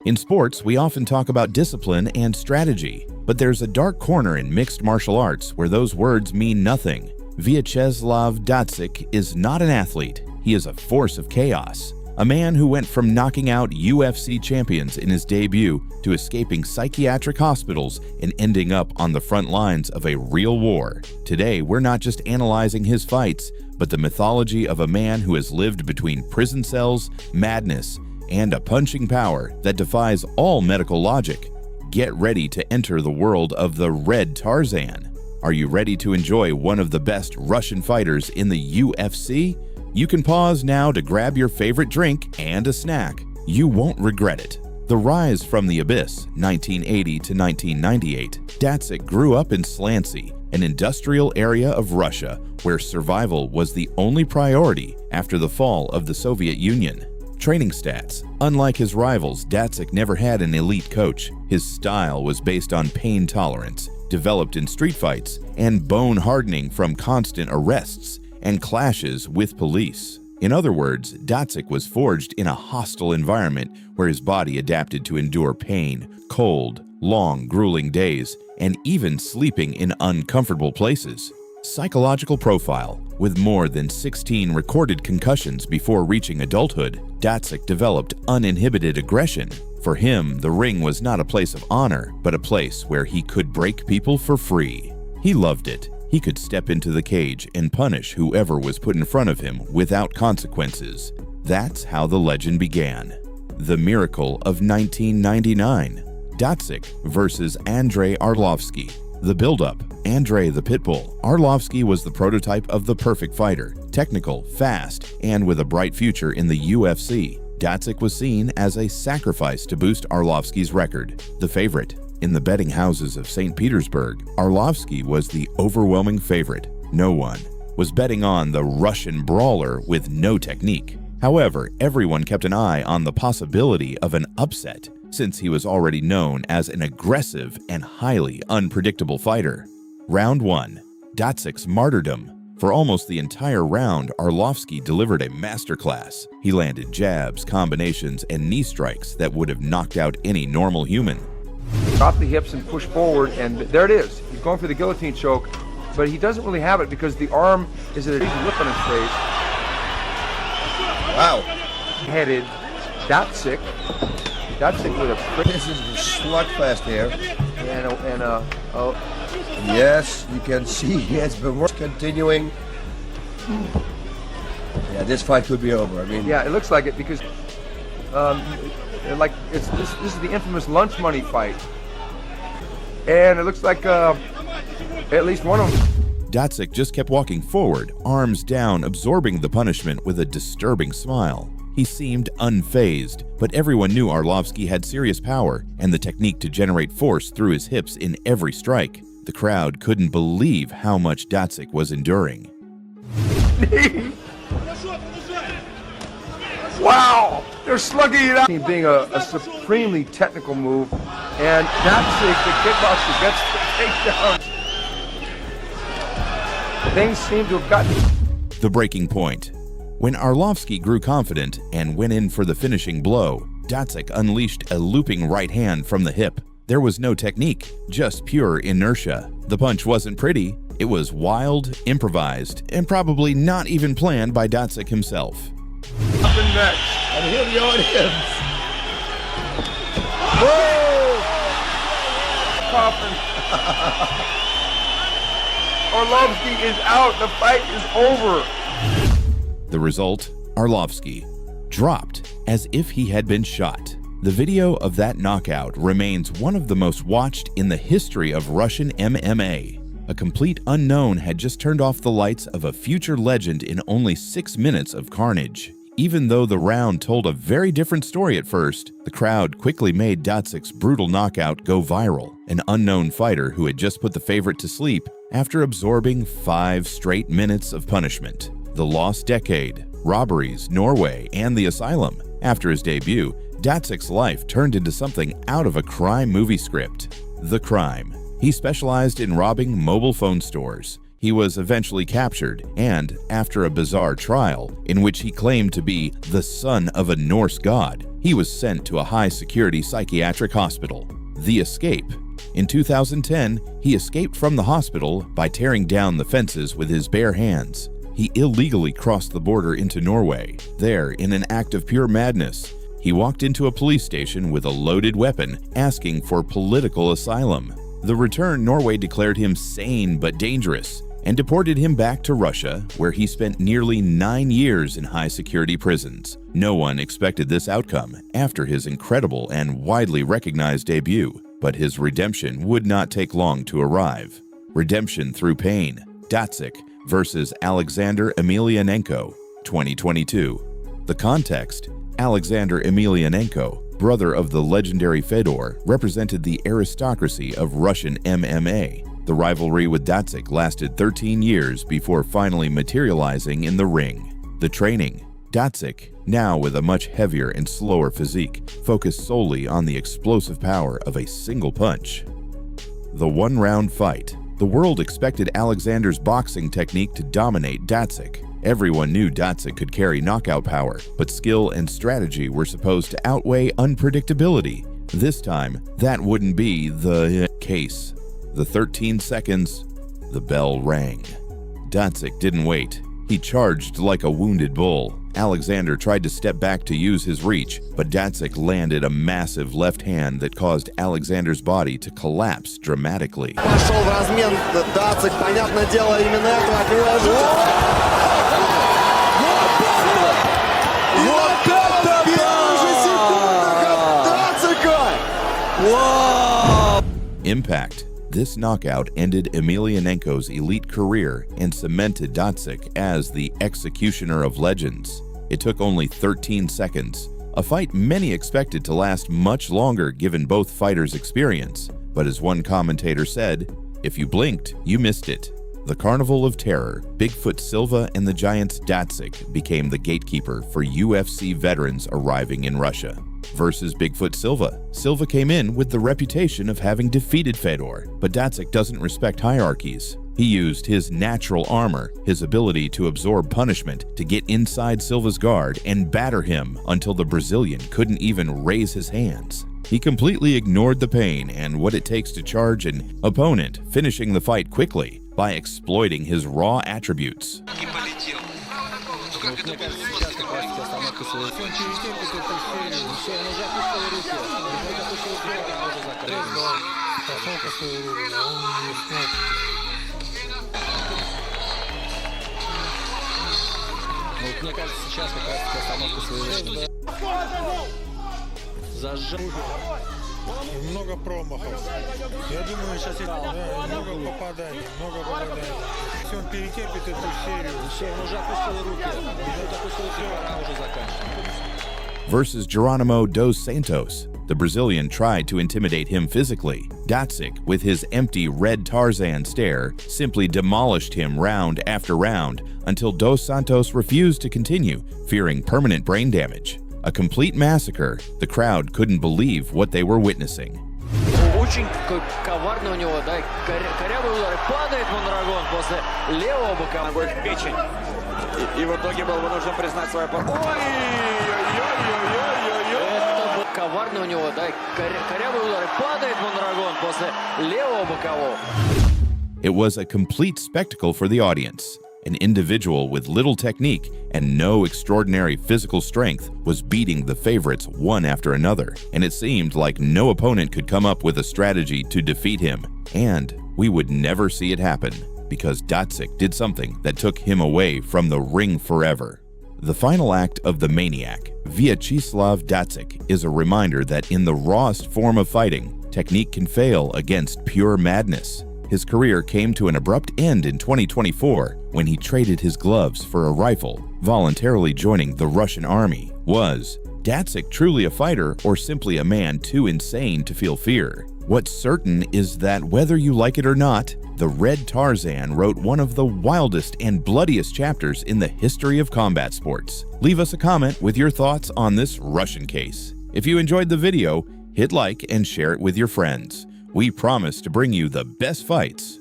In sports, we often talk about discipline and strategy, but there's a dark corner in mixed martial arts where those words mean nothing. Vyacheslav Datsik is not an athlete, he is a force of chaos. A man who went from knocking out UFC champions in his debut to escaping psychiatric hospitals and ending up on the front lines of a real war. Today, we're not just analyzing his fights, but the mythology of a man who has lived between prison cells, madness, and a punching power that defies all medical logic. Get ready to enter the world of the Red Tarzan. Are you ready to enjoy one of the best Russian fighters in the UFC? You can pause now to grab your favorite drink and a snack. You won't regret it. The Rise from the Abyss, 1980 to 1998. Datsik grew up in Slantsy, an industrial area of Russia where survival was the only priority after the fall of the Soviet Union. Training stats. Unlike his rivals, Datsik never had an elite coach. His style was based on pain tolerance, developed in street fights, and bone hardening from constant arrests and clashes with police. In other words, Datsik was forged in a hostile environment where his body adapted to endure pain, cold, long, grueling days, and even sleeping in uncomfortable places. Psychological profile. With more than 16 recorded concussions before reaching adulthood, Datsik developed uninhibited aggression. For him, the ring was not a place of honor, but a place where he could break people for free. He loved it. He could step into the cage and punish whoever was put in front of him without consequences. That's how the legend began. The Miracle of 1999. Datsik versus Andrei Arlovsky. The build-up. Andrei the Pitbull. Arlovsky was the prototype of the perfect fighter, technical, fast, and with a bright future in the UFC. Datsik was seen as a sacrifice to boost Arlovsky's record. The favorite. In the betting houses of St. Petersburg, Arlovsky was the overwhelming favorite. No one was betting on the Russian brawler with no technique. However, everyone kept an eye on the possibility of an upset, since he was already known as an aggressive and highly unpredictable fighter. Round 1. Datsik's martyrdom. For almost the entire round, Arlovsky delivered a masterclass. He landed jabs, combinations, and knee strikes that would have knocked out any normal human. Drop the hips and push forward, and there it is. He's going for the guillotine choke, but he doesn't really have it because the arm is at a crazy look on his face. Wow. Headed Datsik. Datsik with a... This is a slugfest here. Yes, you can see he has been continuing. Yeah, this fight could be over. I mean, yeah, it looks like it because, this is the infamous lunch money fight, and it looks like at least one of them. Datsik just kept walking forward, arms down, absorbing the punishment with a disturbing smile. He seemed unfazed, but everyone knew Arlovsky had serious power and the technique to generate force through his hips in every strike. The crowd couldn't believe how much Datsik was enduring. Wow! They're slugging it out. Being a supremely technical move, and Datsik, the kickboxer, gets the takedown. Things seem to have gotten... The breaking point. When Arlovsky grew confident and went in for the finishing blow, Datsik unleashed a looping right hand from the hip. There was no technique, just pure inertia. The punch wasn't pretty, it was wild, improvised, and probably not even planned by Datsik himself. Up and next, and here the audience. Whoa! Coffin. Arlovsky is out, the fight is over. The result, Arlovsky dropped as if he had been shot. The video of that knockout remains one of the most watched in the history of Russian MMA. A complete unknown had just turned off the lights of a future legend in only 6 minutes of carnage. Even though the round told a very different story at first, the crowd quickly made Datsik's brutal knockout go viral. An unknown fighter who had just put the favorite to sleep after absorbing 5 straight minutes of punishment. The Lost Decade, Robberies, Norway, and the Asylum. After his debut, Datsik's life turned into something out of a crime movie script. The Crime. He specialized in robbing mobile phone stores. He was eventually captured, and after a bizarre trial, in which he claimed to be the son of a Norse god, he was sent to a high-security psychiatric hospital. The escape. In 2010, he escaped from the hospital by tearing down the fences with his bare hands. He illegally crossed the border into Norway. There, in an act of pure madness, he walked into a police station with a loaded weapon, asking for political asylum. The return, Norway declared him sane but dangerous, and deported him back to Russia, where he spent nearly 9 years in high-security prisons. No one expected this outcome after his incredible and widely recognized debut, but his redemption would not take long to arrive. Redemption through pain. Datsyk versus Alexander Emelianenko, 2022. The context: Alexander Emelianenko, brother of the legendary Fedor, represented the aristocracy of Russian MMA. The rivalry with Datsyk lasted 13 years before finally materializing in the ring. The training. Datsyk, now with a much heavier and slower physique, focused solely on the explosive power of a single punch. The one-round fight. The world expected Alexander's boxing technique to dominate Datsyk. Everyone knew Datsyk could carry knockout power, but skill and strategy were supposed to outweigh unpredictability. This time, that wouldn't be the case. The 13 seconds, the bell rang. Datsyk didn't wait. He charged like a wounded bull. Alexander tried to step back to use his reach, but Datsyk landed a massive left hand that caused Alexander's body to collapse dramatically. Пошел в размен Datsyk, понятное дело, именно этого от него ожидал. Вот это первых же секундах от Datsyka! Wow! Impact. This knockout ended Emelianenko's elite career and cemented Datsyk as the executioner of legends. It took only 13 seconds, a fight many expected to last much longer given both fighters' experience. But as one commentator said, if you blinked, you missed it. The Carnival of Terror, Bigfoot Silva and the Giant's Datsyk became the gatekeeper for UFC veterans arriving in Russia. Versus Bigfoot Silva. Silva came in with the reputation of having defeated Fedor, but Datsyk doesn't respect hierarchies. He used his natural armor, his ability to absorb punishment, to get inside Silva's guard and batter him until the Brazilian couldn't even raise his hands. He completely ignored the pain and what it takes to charge an opponent, finishing the fight quickly by exploiting his raw attributes. Мне кажется, сейчас как раз остановка своего. Зажал. Много промахов. Я думаю, сейчас много попаданий, Если он перетерпит эту серию. Все, он уже опустил руки. Пора уже заканчивать. Versus Geronimo dos Santos. The Brazilian tried to intimidate him physically. Datsyk, with his empty red Tarzan stare, simply demolished him round after round until Dos Santos refused to continue, fearing permanent brain damage. A complete massacre. The crowd couldn't believe what they were witnessing. Очень коварный у него, да, корявый удар. Падает Мондрагон после левого бока. Ногой в печень. И в итоге был вынужден признать свою победу. Это был коварный у него, да, корявый удар. Падает Мондрагон после левого бокового. It was a complete spectacle for the audience. An individual with little technique and no extraordinary physical strength was beating the favorites one after another, and it seemed like no opponent could come up with a strategy to defeat him. And we would never see it happen, because Datsyk did something that took him away from the ring forever. The final act of the maniac, Vyacheslav Datsyk, is a reminder that in the rawest form of fighting, technique can fail against pure madness. His career came to an abrupt end in 2024 when he traded his gloves for a rifle, voluntarily joining the Russian army. Was Datsyk truly a fighter or simply a man too insane to feel fear? What's certain is that whether you like it or not, the Red Tarzan wrote one of the wildest and bloodiest chapters in the history of combat sports. Leave us a comment with your thoughts on this Russian case. If you enjoyed the video, hit like and share it with your friends. We promise to bring you the best fights